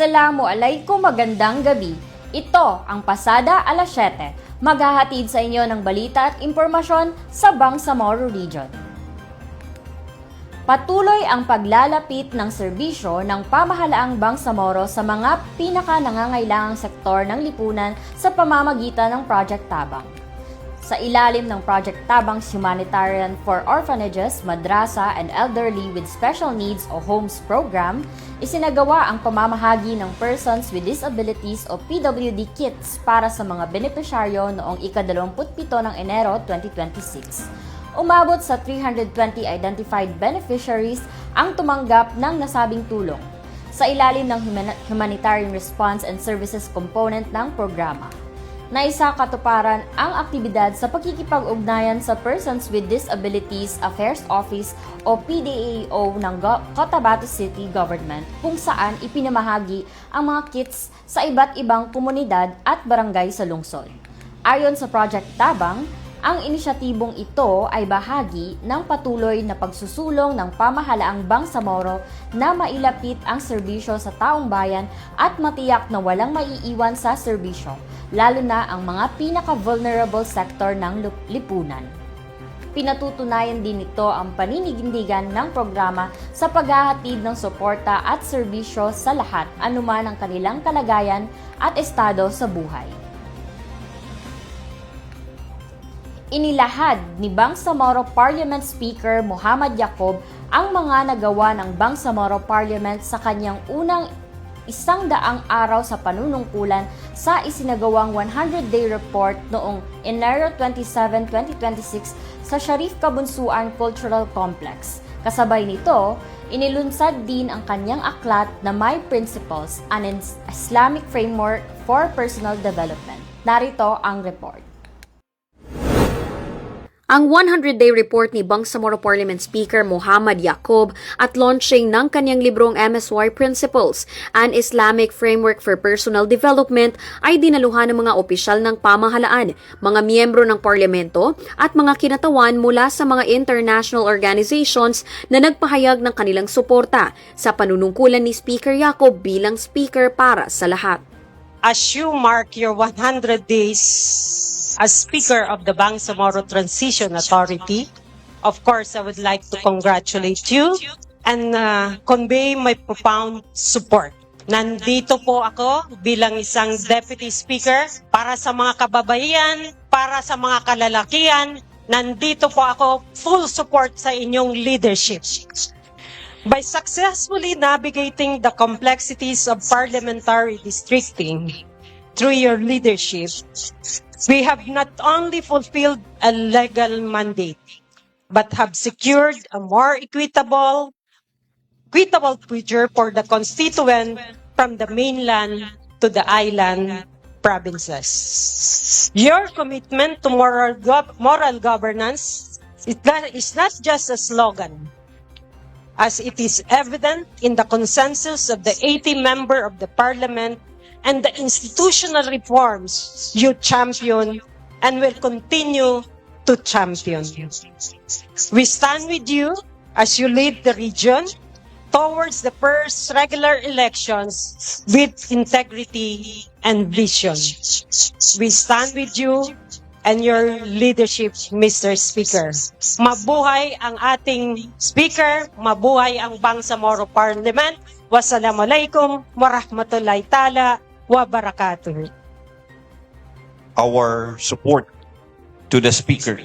Assalamualaikum, magandang gabi. Ito ang Pasada alas 7. Maghahatid sa inyo ng balita at impormasyon sa Bangsamoro Region. Patuloy ang paglalapit ng serbisyo ng pamahalaang Bangsamoro sa mga pinaka-nangangailangang sektor ng lipunan sa pamamagitan ng Project Tabang. Sa ilalim ng Project Tabang's Humanitarian for Orphanages, Madrasa and Elderly with Special Needs o HOMES program, isinagawa ang pamamahagi ng Persons with Disabilities o PWD kits para sa mga benepisyaryo noong ika-27 ng Enero 2026. Umabot sa 320 identified beneficiaries ang tumanggap ng nasabing tulong sa ilalim ng Humanitarian Response and Services component ng programa. Naisa katuparan ang aktibidad sa pagkikipag-ugnayan sa Persons with Disabilities Affairs Office o PDAO ng Cotabato City Government kung saan ipinamahagi ang mga kits sa iba't ibang komunidad at barangay sa lungsod. Ayon sa Project Tabang, ang inisyatibong ito ay bahagi ng patuloy na pagsusulong ng pamahalaang Bangsamoro na mailapit ang serbisyo sa taong bayan at matiyak na walang maiiwan sa serbisyo, lalo na ang mga pinaka-vulnerable sector ng lipunan. Pinatutunayan din ito ang paninindigan ng programa sa paghahatid ng suporta at serbisyo sa lahat anuman ang kanilang kalagayan at estado sa buhay. Inilahad ni Bangsamoro Parliament Speaker Muhammad Yacoob ang mga nagawa ng Bangsamoro Parliament sa kanyang unang 100 araw sa panunungkulan sa isinagawang 100-day report noong Enero 27, 2026 sa Sharif Kabunsuan Cultural Complex. Kasabay nito, inilunsad din ang kanyang aklat na My Principles, an Islamic Framework for Personal Development. Narito ang report. Ang 100-day report ni Bangsamoro Parliament Speaker Muhammad Yacoob at launching ng kanyang librong MSY Principles, an Islamic Framework for Personal Development ay dinaluhan ng mga opisyal ng pamahalaan, mga miyembro ng parlamento at mga kinatawan mula sa mga international organizations na nagpahayag ng kanilang suporta sa panunungkulan ni Speaker Yacoob bilang speaker para sa lahat. As you mark your 100 days as Speaker of the Bangsamoro Transition Authority, of course, I would like to congratulate you and convey my profound support. Nandito po ako bilang isang Deputy Speaker para sa mga kababayan, para sa mga kalalakihan. Nandito po ako full support sa inyong leadership. By successfully navigating the complexities of parliamentary districting through your leadership, we have not only fulfilled a legal mandate, but have secured a more equitable future for the constituent from the mainland to the island provinces. Your commitment to moral governance is not just a slogan, as it is evident in the consensus of the 80 members of the parliament and the institutional reforms you champion and will continue to champion. We stand with you as you lead the region towards the first regular elections with integrity and vision. We stand with you and your leadership, Mr. Speaker. Mabuhay ang ating Speaker, mabuhay ang Bangsamoro Parliament. Wassalamualaikum warahmatullahi ta'ala wabarakatuh. Our support to the Speaker,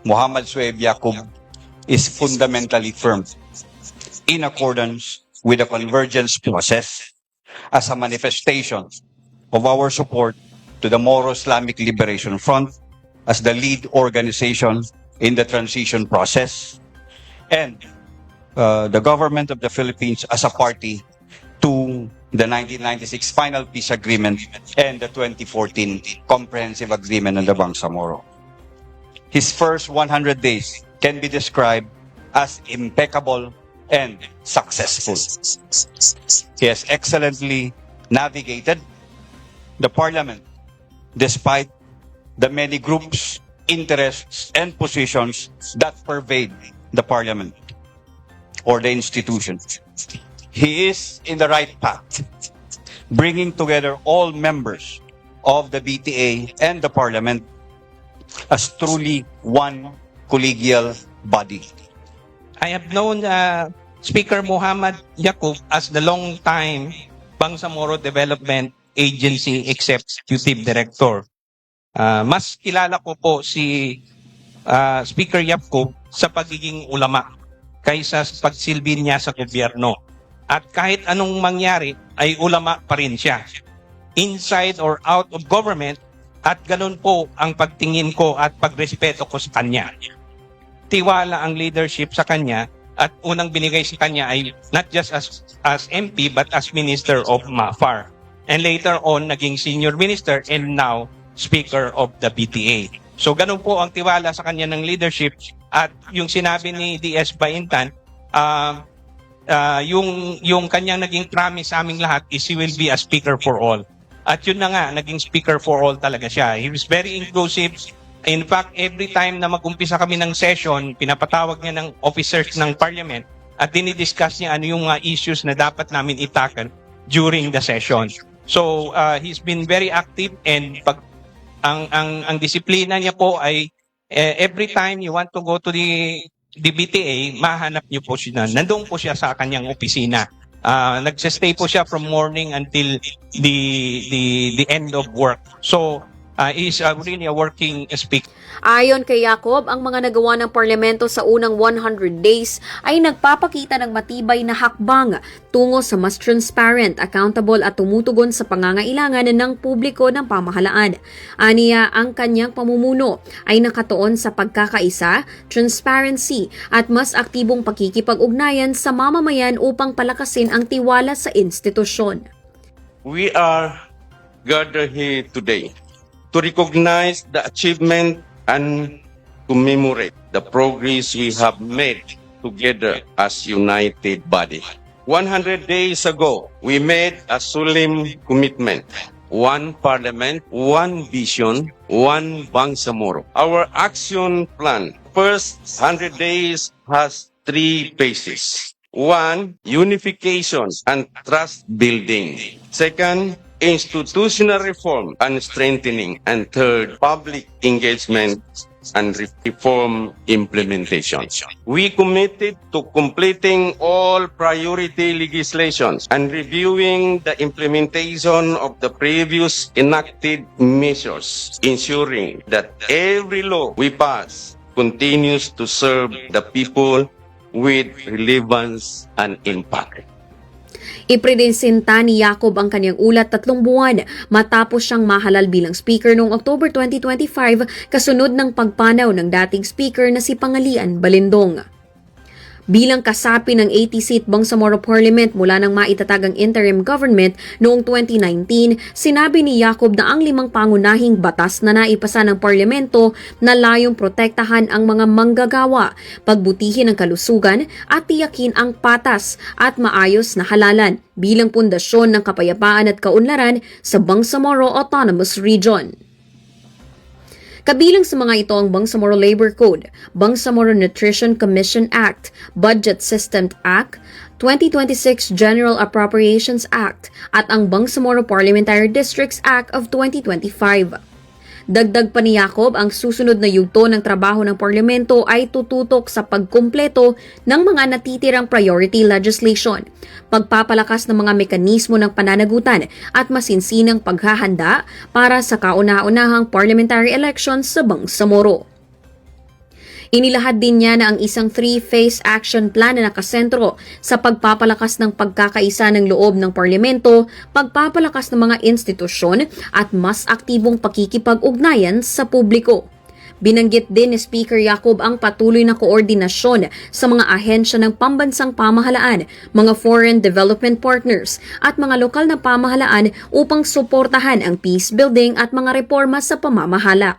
Muhammad Sueb Yacoob, is fundamentally firm in accordance with the convergence process as a manifestation of our support to the Moro Islamic Liberation Front as the lead organization in the transition process, and the government of the Philippines as a party to the 1996 Final Peace Agreement and the 2014 Comprehensive Agreement on the Bangsamoro. His first 100 days can be described as impeccable and successful. He has excellently navigated the parliament despite the many groups, interests, and positions that pervade the parliament or the institution. He is in the right path bringing together all members of the BTA and the Parliament as truly one collegial body. I have known Speaker Muhammad Yaqub as the long-time Bangsamoro Development Agency Executive Director. Mas kilala ko po si Speaker Yaqub sa pagiging ulama kaysa sa pagsilbi niya sa gobyerno. At kahit anong mangyari ay ulama pa rin siya. Inside or out of government, at ganun po ang pagtingin ko at pagrespeto ko sa kanya. Tiwala ang leadership sa kanya at unang binigay sa kanya ay not just as MP but as Minister of MAFAR. And later on, naging Senior Minister and now Speaker of the BTA. So ganun po ang tiwala sa kanya ng leadership at yung sinabi ni DS Baintan, yung kanyang naging promise sa aming lahat is he will be a speaker for all. At yun na nga, naging speaker for all talaga siya. He was very inclusive. In fact, every time na mag-umpisa kami ng session, pinapatawag niya ng officers ng parliament at dinidiscuss niya ano yung issues na dapat namin itackle during the session. So, he's been very active and ang disiplina niya po ay every time you want to go to the BTA, mahanap niyo po siya. Nandun po siya sa kanyang opisina. Nagsistay po siya from morning until the end of work. So, is really a working speaker. Ayon kay Yaqub, ang mga nagawa ng parlamento sa unang 100 days ay nagpapakita ng matibay na hakbang tungo sa mas transparent, accountable at tumutugon sa pangangailangan ng publiko ng pamahalaan. Aniya, ang kanyang pamumuno ay nakatuon sa pagkakaisa, transparency at mas aktibong pakikipag-ugnayan sa mamamayan upang palakasin ang tiwala sa institusyon. We are gathered here today to recognize the achievement and commemorate the progress we have made together as united body. 100 days ago, we made a solemn commitment. One parliament, one vision, one Bangsamoro. Our action plan, first 100 days has 3 phases. 1, unification and trust building. Second, institutional reform and strengthening. And third, public engagement and reform implementation. We committed to completing all priority legislations and reviewing the implementation of the previous enacted measures, ensuring that every law we pass continues to serve the people with relevance and impact. Ipresenta ni Yaqub ang kanyang ulat 3 buwan matapos siyang mahalal bilang speaker noong October 2025 kasunod ng pagpanaw ng dating speaker na si Pangalian Balindong. Bilang kasapi ng 80 seat Bangsamoro Parliament mula nang maitatag ang interim government noong 2019, sinabi ni Yaqub na ang 5 pangunahing batas na naipasa ng parlamento na layong protektahan ang mga manggagawa, pagbutihin ang kalusugan at tiyakin ang patas at maayos na halalan bilang pundasyon ng kapayapaan at kaunlaran sa Bangsamoro Autonomous Region. Kabilang sa mga ito ang Bangsamoro Labor Code, Bangsamoro Nutrition Commission Act, Budget System Act, 2026 General Appropriations Act, at ang Bangsamoro Parliamentary Districts Act of 2025. Dagdag pa ni Yaqub, ang susunod na yugto ng trabaho ng parlamento ay tututok sa pagkumpleto ng mga natitirang priority legislation, pagpapalakas ng mga mekanismo ng pananagutan at masinsinang paghahanda para sa kauna-unahang parliamentary elections sa Bangsamoro. Inilahad din niya na ang isang 3-phase action plan na nakasentro sa pagpapalakas ng pagkakaisa ng loob ng parlamento, pagpapalakas ng mga institusyon at mas aktibong pakikipag-ugnayan sa publiko. Binanggit din ni Speaker Yaqub ang patuloy na koordinasyon sa mga ahensya ng pambansang pamahalaan, mga foreign development partners at mga lokal na pamahalaan upang suportahan ang peace building at mga reforma sa pamamahala.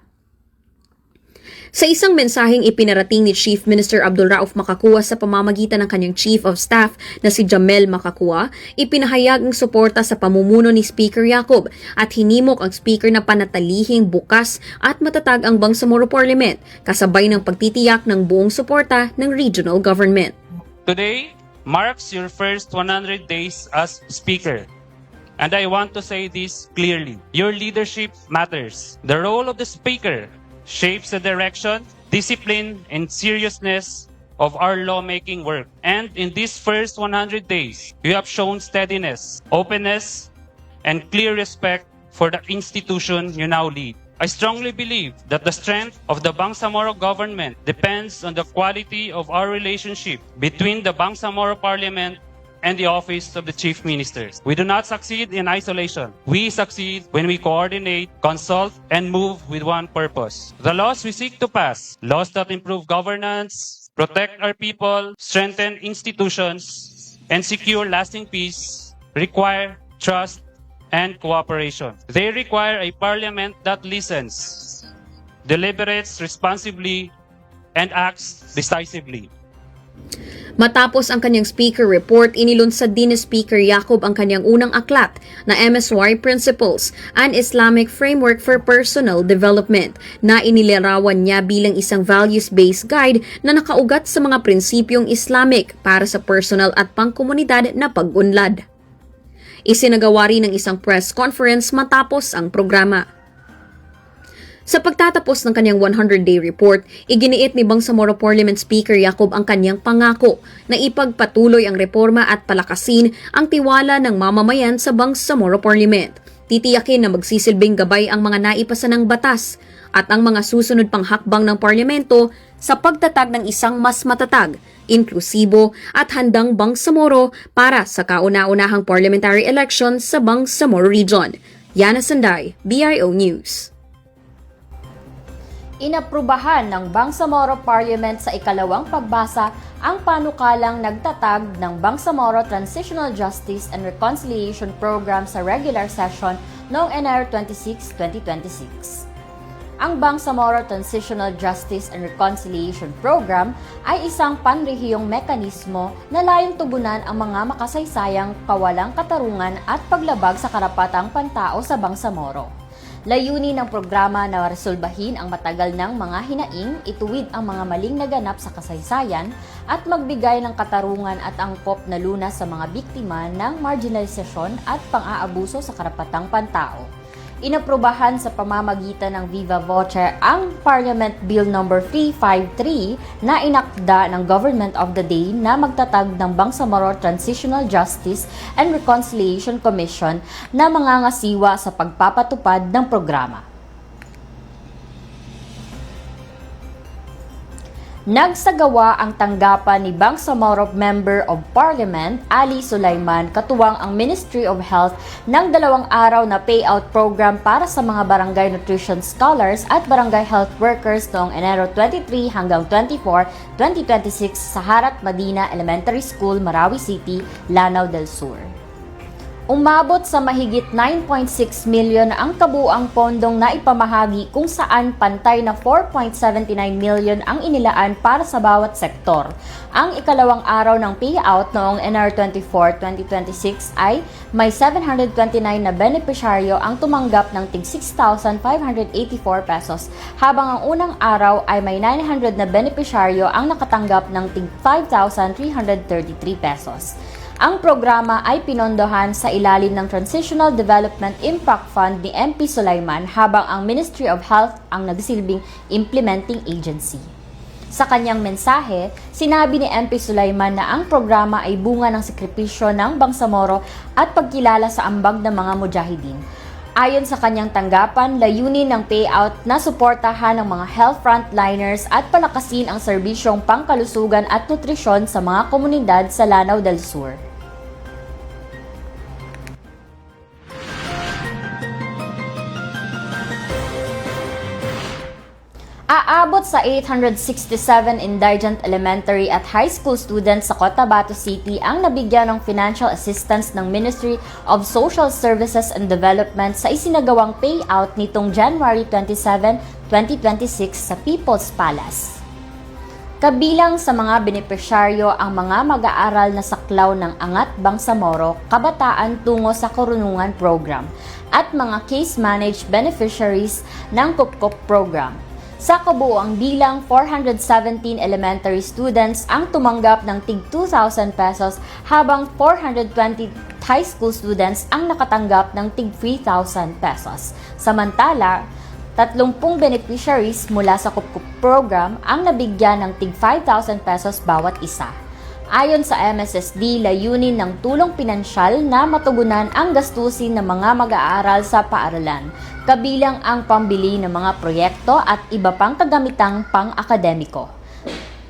Sa isang mensaheng ipinarating ni Chief Minister Abdul Rauf Makakua sa pamamagitan ng kanyang Chief of Staff na si Jamel Makakua, ipinahayag ang suporta sa pamumuno ni Speaker Yaqub at hinimok ang Speaker na panatalihing bukas at matatag ang Bangsamoro Parliament kasabay ng pagtitiyak ng buong suporta ng regional government. Today marks your first 100 days as Speaker. And I want to say this clearly. Your leadership matters. The role of the Speaker shapes the direction, discipline, and seriousness of our lawmaking work. And in these first 100 days, you have shown steadiness, openness, and clear respect for the institution you now lead. I strongly believe that the strength of the Bangsamoro government depends on the quality of our relationship between the Bangsamoro Parliament and the Office of the Chief Ministers. We do not succeed in isolation. We succeed when we coordinate, consult, and move with one purpose. The laws we seek to pass, laws that improve governance, protect our people, strengthen institutions, and secure lasting peace, require trust and cooperation. They require a parliament that listens, deliberates responsibly, and acts decisively. Matapos ang kanyang speaker report, inilunsad din ni Speaker Yacob ang kanyang unang aklat na MSY Principles, an Islamic Framework for Personal Development, na inilarawan niya bilang isang values-based guide na nakaugat sa mga prinsipyong Islamic para sa personal at pangkomunidad na pag-unlad. Isinagawa rin ng isang press conference matapos ang programa. Sa pagtatapos ng kanyang 100-day report, iginiit ni Bangsamoro Parliament Speaker Yacob ang kanyang pangako na ipagpatuloy ang reforma at palakasin ang tiwala ng mamamayan sa Bangsamoro Parliament. Titiyakin na magsisilbing gabay ang mga naipasa ng batas at ang mga susunod pang hakbang ng parlamento sa pagtatag ng isang mas matatag, inklusibo at handang Bangsamoro para sa kauna-unahang parliamentary election sa Bangsamoro Region. Yana Sanday, BIO News. Inaprubahan ng Bangsamoro Parliament sa ikalawang pagbasa ang panukalang nagtatag ng Bangsamoro Transitional Justice and Reconciliation Program sa regular session noong Enero 26, 2026. Ang Bangsamoro Transitional Justice and Reconciliation Program ay isang panrehiyong mekanismo na layong tugunan ang mga makasaysayang kawalang katarungan at paglabag sa karapatang pantao sa Bangsamoro. Layunin ng programa na resolbahin ang matagal ng mga hinaing, ituwid ang mga maling naganap sa kasaysayan at magbigay ng katarungan at angkop na lunas sa mga biktima ng marginalisasyon at pang-aabuso sa karapatang pantao. Inaprubahan sa pamamagitan ng Viva Voce ang Parliament Bill No. 353 na inakda ng Government of the Day na magtatag ng Bangsamoro Transitional Justice and Reconciliation Commission na mangangasiwa sa pagpapatupad ng programa. Nagsagawa ang tanggapan ni Bangsamoro Member of Parliament Ali Sulaiman katuwang ang Ministry of Health ng 2 araw na payout program para sa mga barangay nutrition scholars at barangay health workers noong Enero 23 hanggang 24, 2026 sa Harat Madina Elementary School, Marawi City, Lanao del Sur. Umabot sa mahigit 9.6 million ang kabuuang pondong naipamahagi kung saan pantay na 4.79 million ang inilaan para sa bawat sektor. Ang ikalawang araw ng payout noong Enero 24, 2026 ay may 729 na benepisyaryo ang tumanggap ng tig 6,584 pesos, habang ang unang araw ay may 900 na benepisyaryo ang nakatanggap ng tig 5,333 pesos. Ang programa ay pinondohan sa ilalim ng Transitional Development Impact Fund ni MP Sulaiman habang ang Ministry of Health ang nagsilbing implementing agency. Sa kanyang mensahe, sinabi ni MP Sulaiman na ang programa ay bunga ng sakripisyo ng Bangsamoro at pagkilala sa ambag ng mga mujahidin. Ayon sa kanyang tanggapan, layunin ng payout na suportahan ng mga health frontliners at palakasin ang serbisyong pangkalusugan at nutrisyon sa mga komunidad sa Lanao del Sur. Aabot sa 867 indigent elementary at high school students sa Cotabato City ang nabigyan ng financial assistance ng Ministry of Social Services and Development sa isinagawang payout nitong January 27, 2026 sa People's Palace. Kabilang sa mga benepisyaryo ang mga mag-aaral na saklaw ng Angat Bangsamoro, Kabataan Tungo sa Karunungan Program at mga case-managed beneficiaries ng Kupkup Program. Sa kabuuang bilang, 417 elementary students ang tumanggap ng tig 2,000 pesos habang 423 high school students ang nakatanggap ng tig 3,000 pesos. Samantala, 30 beneficiaries mula sa Kupkup program ang nabigyan ng tig 5,000 pesos bawat isa. Ayon sa MSSD, layunin ng tulong pinansyal na matugunan ang gastusin ng mga mag-aaral sa paaralan, kabilang ang pambili ng mga proyekto at iba pang kagamitang pang-akademiko.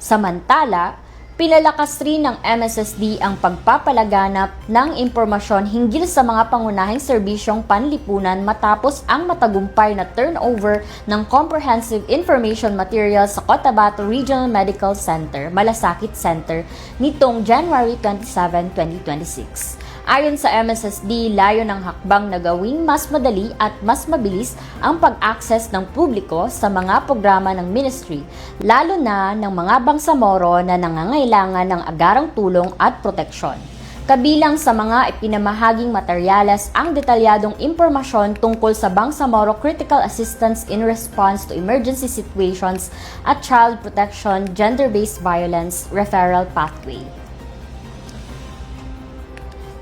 Samantala, pinalakas rin ng MSSD ang pagpapalaganap ng impormasyon hinggil sa mga pangunahing serbisyong panlipunan matapos ang matagumpay na turnover ng Comprehensive Information Materials sa Cotabato Regional Medical Center, Malasakit Center, nitong January 27, 2026. Ayon sa MSSD, layo ng hakbang na gawing mas madali at mas mabilis ang pag-access ng publiko sa mga programa ng ministry, lalo na ng mga bangsamoro na nangangailangan ng agarang tulong at proteksyon. Kabilang sa mga ipinamahaging materyales ang detalyadong impormasyon tungkol sa Bangsamoro Critical Assistance in Response to Emergency Situations at Child Protection Gender-Based Violence Referral Pathway.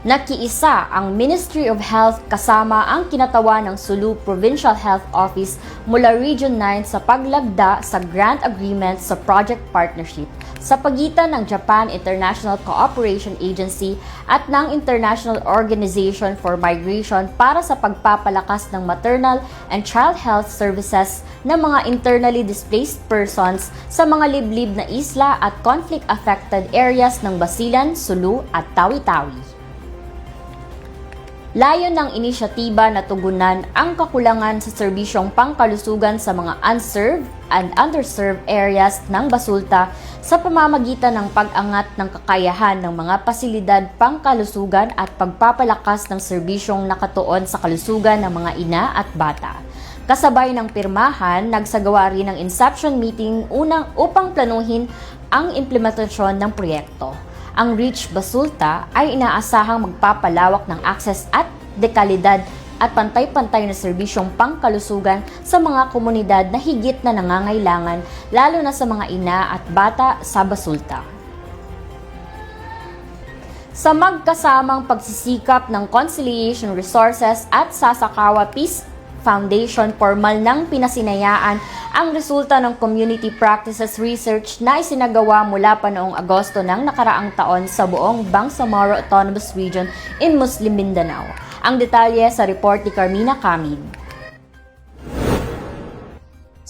Nakiisa ang Ministry of Health kasama ang kinatawa ng Sulu Provincial Health Office mula Region 9 sa paglagda sa grant agreement sa project partnership sa pagitan ng Japan International Cooperation Agency at ng International Organization for Migration para sa pagpapalakas ng maternal and child health services ng mga internally displaced persons sa mga liblib na isla at conflict-affected areas ng Basilan, Sulu at Tawi-Tawi. Layo ng inisyatiba na tugunan ang kakulangan sa serbisyong pangkalusugan sa mga unserved and underserved areas ng Basulta sa pamamagitan ng pag-angat ng kakayahan ng mga pasilidad pangkalusugan at pagpapalakas ng serbisyong nakatuon sa kalusugan ng mga ina at bata. Kasabay ng pirmahan, nagsagawa rin ng inception meeting upang planuhin ang implementasyon ng proyekto. Ang Reach Basulta ay inaasahang magpapalawak ng access at dekalidad at pantay-pantay na serbisyong pangkalusugan sa mga komunidad na higit na nangangailangan, lalo na sa mga ina at bata sa Basulta. Sa magkasamang pagsisikap ng Conciliation Resources at Sasakawa Peace Foundation, formal nang pinasinayaan ang resulta ng Community Practices Research na isinagawa mula pa noong Agosto ng nakaraang taon sa buong Bangsamoro Autonomous Region in Muslim Mindanao. Ang detalye sa report ni Carmina Camid.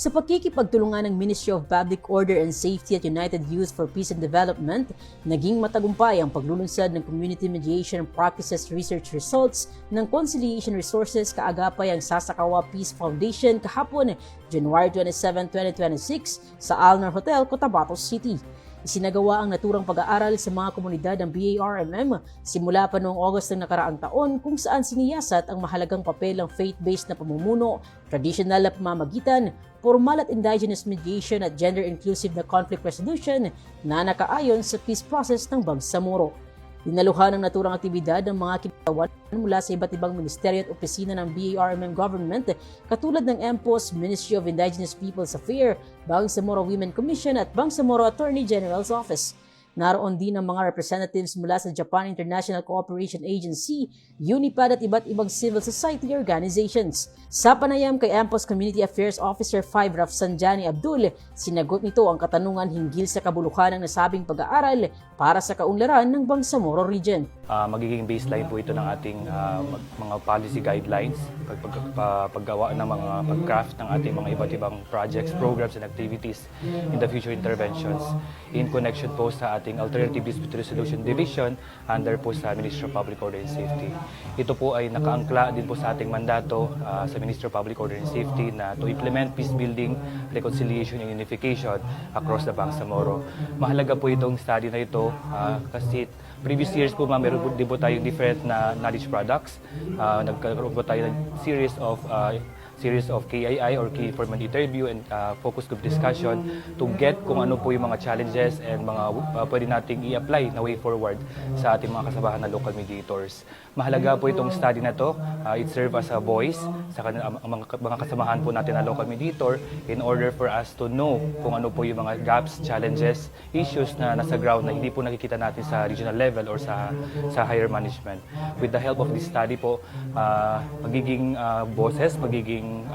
Sa pagkikipagtulungan ng Ministry of Public Order and Safety at United Youth for Peace and Development, naging matagumpay ang paglulunsad ng Community Mediation Practices Research results ng Conciliation Resources kaagapay ang Sasakawa Peace Foundation kahapon, January 27, 2026 sa Alnar Hotel, Cotabato City. Isinagawa ang naturang pag-aaral sa mga komunidad ng BARMM simula pa noong August ng nakaraang taon kung saan siniyasat ang mahalagang papel ng faith-based na pamumuno, traditional na pamamagitan, formal at indigenous mediation at gender-inclusive na conflict resolution na nakaayon sa peace process ng Bangsamoro. Dinaluhan ng naturang aktibidad ng mga kinatawan mula sa iba't ibang ministeryo at opisina ng BARMM government katulad ng MPOS, Ministry of Indigenous Peoples Affairs, Bangsamoro Women Commission at Bangsamoro Attorney General's Office. Naroon din ang mga representatives mula sa Japan International Cooperation Agency, UNIPAD at iba't ibang civil society organizations. Sa panayam kay MPOS Community Affairs Officer 5 Rafsanjani Abdul, sinagot nito ang katanungan hinggil sa kabuluhan ng nasabing pag-aaral para sa kaunlaran ng Bangsamoro Region. Magiging baseline po ito ng ating mga policy guidelines, paggawa ng mga pag-craft ng ating mga iba't ibang projects, programs, and activities in the future interventions in connection po sa ating Alternative Dispute Resolution Division under po sa Ministry of Public Order and Safety. Ito po ay nakaangkla din po sa ating mandato sa Ministry of Public Order and Safety na to implement peace building, reconciliation, and unification across the Bangsamoro. Mahalaga po itong study na ito kasi previous years po meron din po tayong different na knowledge products. Nagkaroon po tayo ng series of series of KII or Key Informant Interview and focus group discussion to get kung ano po yung mga challenges and mga pwede nating i-apply na way forward sa ating mga kasamahan na local mediators. Mahalaga po itong study na to. It serve as a voice sa mga kasamahan po natin na local mediator in order for us to know kung ano po yung mga gaps, challenges, issues na nasa ground na hindi po nakikita natin sa regional level or sa higher management. With the help of this study po, magiging boses, magiging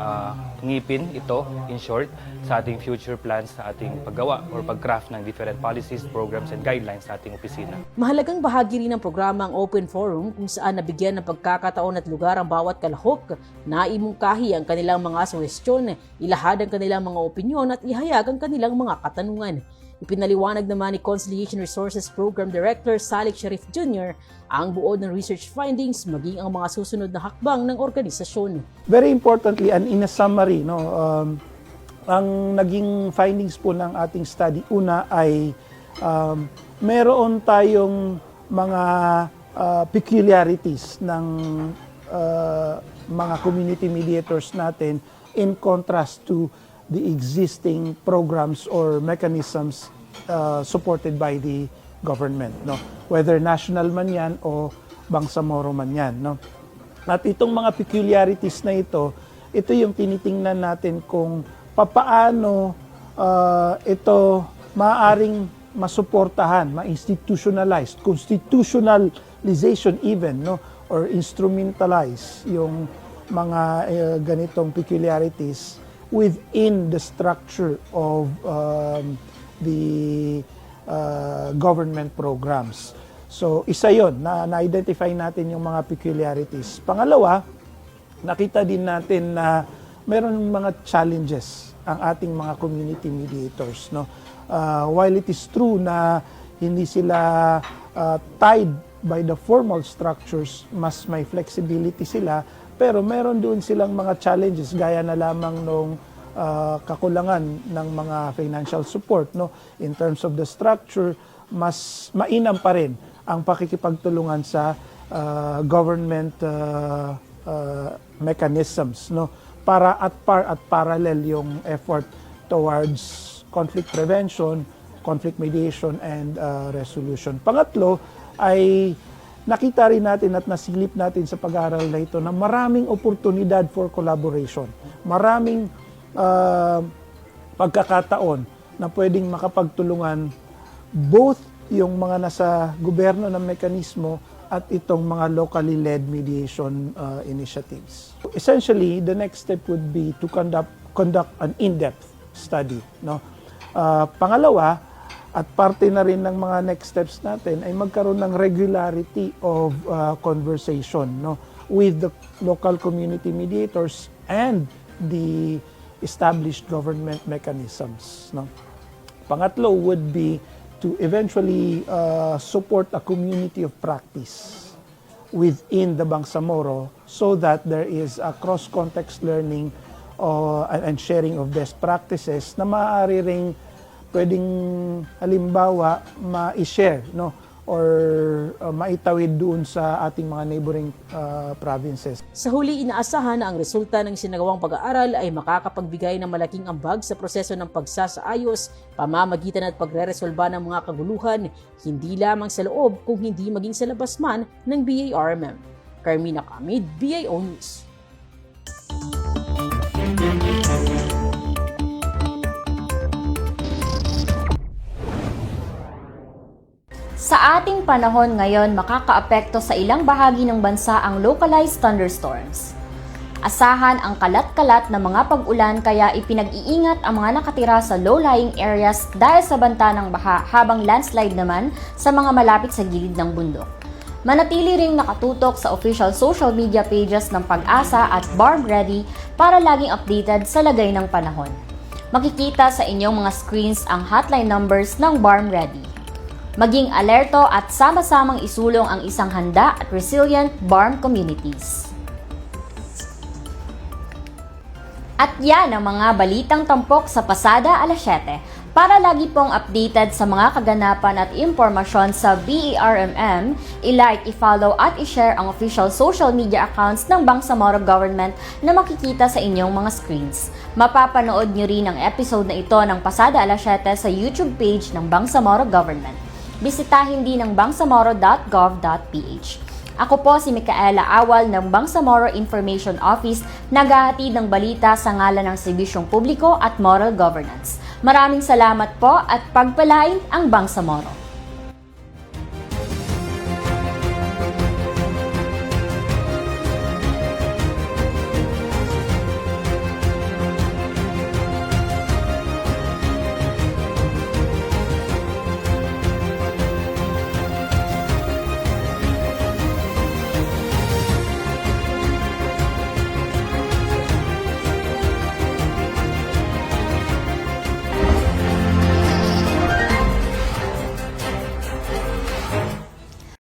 ngipin ito, in short, sa ating future plans, sa ating paggawa or pag-craft ng different policies, programs, and guidelines sa ating opisina. Mahalagang bahagi rin ng programa ang Open Forum kung saan nabigyan ng pagkakataon at lugar ang bawat kalahok na imungkahi ang kanilang mga suwestyon, ilahad ang kanilang mga opinyon at ihayag ang kanilang mga katanungan. Ipinaliwanag naman ni Conciliation Resources Program Director Salik Sharif Jr. ang buod ng research findings maging ang mga susunod na hakbang ng organisasyon. Very importantly and in a summary, ang naging findings po ng ating study, una ay meron tayong mga peculiarities ng mga community mediators natin in contrast to the existing programs or mechanisms supported by the government, whether national man yan o Bangsamoro man yan. At itong mga peculiarities na ito yung tinitingnan natin kung papaano ito maaaring masuportahan, ma-institutionalize, constitutionalization even, or instrumentalize yung mga ganitong peculiarities within the structure of the government programs. So, isa yon na-identify natin yung mga peculiarities. Pangalawa, nakita din natin na meron mga challenges ang ating mga community mediators. While it is true na hindi sila tied by the formal structures, mas may flexibility sila, pero meron doon silang mga challenges gaya na lamang nung kakulangan ng mga financial support. In terms of the structure, mas mainam pa rin ang pakikipagtulungan sa government mechanisms, para at parallel yung effort towards conflict prevention, conflict mediation, and resolution. Pangatlo ay nakita rin natin at nasilip natin sa pag-aaral na ito na maraming oportunidad for collaboration. Maraming pagkakataon na pwedeng makapagtulungan both yung mga nasa gobyerno ng mekanismo at itong mga locally led mediation initiatives. Essentially, the next step would be to conduct an in-depth study. Pangalawa, at parte na rin ng mga next steps natin ay magkaroon ng regularity of conversation with the local community mediators and the established government mechanisms. Pangatlo would be to eventually support a community of practice within the Bangsamoro so that there is a cross-context learning and sharing of best practices na maaari ring pwedeng halimbawa ma-share or maitawid doon sa ating mga neighboring provinces. Sa huli, inaasahan na ang resulta ng sinagawang pag-aaral ay makakapagbigay ng malaking ambag sa proseso ng pagsasaayos, pamamagitan at pagreresolba ng mga kaguluhan, hindi lamang sa loob kung hindi maging sa labas man ng BARMM. Carmina Camid, BIO News. Sa ating panahon ngayon, makakaapekto sa ilang bahagi ng bansa ang localized thunderstorms. Asahan ang kalat-kalat na mga pag-ulan kaya ipinag-iingat ang mga nakatira sa low-lying areas dahil sa banta ng baha habang landslide naman sa mga malapit sa gilid ng bundok. Manatili ring nakatutok sa official social media pages ng Pag-asa at BARM Ready para laging updated sa lagay ng panahon. Makikita sa inyong mga screens ang hotline numbers ng BARM Ready. Maging alerto at sama-samang isulong ang isang handa at resilient BARM communities. At yan ang mga balitang tampok sa Pasada alas 7. Para lagi pong updated sa mga kaganapan at impormasyon sa BERMM, i-like, i-follow at i-share ang official social media accounts ng Bangsamoro Government na makikita sa inyong mga screens. Mapapanood nyo rin ang episode na ito ng pasada alas 7 sa YouTube page ng Bangsamoro Government. Bisitahin din ang bangsamoro.gov.ph. Ako po si Micaela Awal ng Bangsamoro Information Office, naghahatid ng balita sa ngalan ng serbisyong publiko at moral governance. Maraming salamat po at pagpalain ang Bangsamoro.